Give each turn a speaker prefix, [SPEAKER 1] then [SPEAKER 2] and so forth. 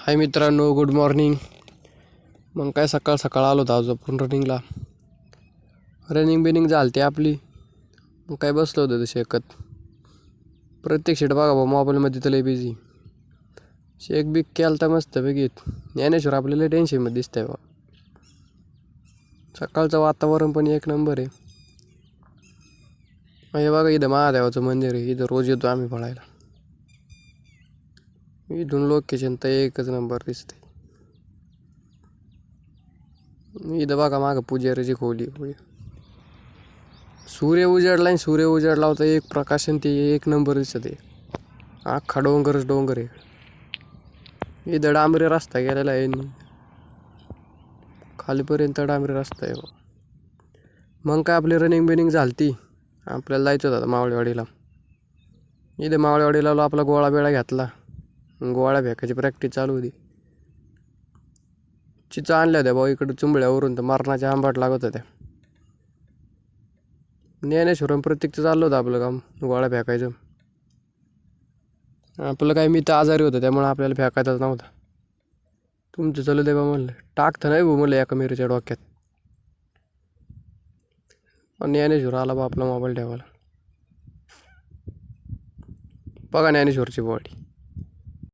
[SPEAKER 1] हाय मित्रांनो, good morning. मग काय सकाळ सकाळ आलो होतो आज आपण रनिंगला. रनिंग बिनिंग झाली ती आपली. मग काय बसलो होतो शेकत. प्रत्येक शेट बघा बा मोबाईलमध्ये तर लय बिझी. शेक बिक केला तर मस्त बघित ज्ञानेश्वर आपल्याला टेन्शनमध्ये दिसतंय बा. सकाळचं वातावरण पण एक नंबर आहे. हे बघा इथं महादेवाचं मंदिर आहे, इथं रोज येतो आम्ही पळायला. इथून लोकेशन तर एकच नंबर दिसते. इथं बघा मागं पुजारीची खोली. सूर्य उजाडला आणि सूर्य उजाडला होता एक प्रकाशन ते एक नंबर दिसत आहे. अख्खा डोंगरच डोंगर आहे. इथं डांबरी रस्ता गेलेला आहे, खालीपर्यंत डांबरी रस्ता आहे. मग काय आपली रनिंग बिनिंग झालती. आपल्याला जायचं होतं मावळेवाडीला. इथं मावळेवाडीला आपला गोळा बिळा घेतला, गोळ्या फेकायची प्रॅक्टिस चालू होती. चिचा आणल्या होत्या भाऊ इकडं चुंबळ्यावरून, तर मरणाच्या आंबाट लागत होत्या. ज्ञानेश्वरम प्रत्येकचं चाललं होतं आपलं काम गोळ्या फेकायचं. आपलं काय मी तर आजारी होतं त्यामुळे आपल्याला फेकायचाच नव्हता. तुमचं चालू दे बा म्हणलं, टाकतं नाही भाऊ म्हणलं एका मिरीच्या डोक्यात. आणि ज्ञानेश्वर आला बा आपला मोबाईल ठेवायला. बघा ज्ञानेश्वरची बॉडी.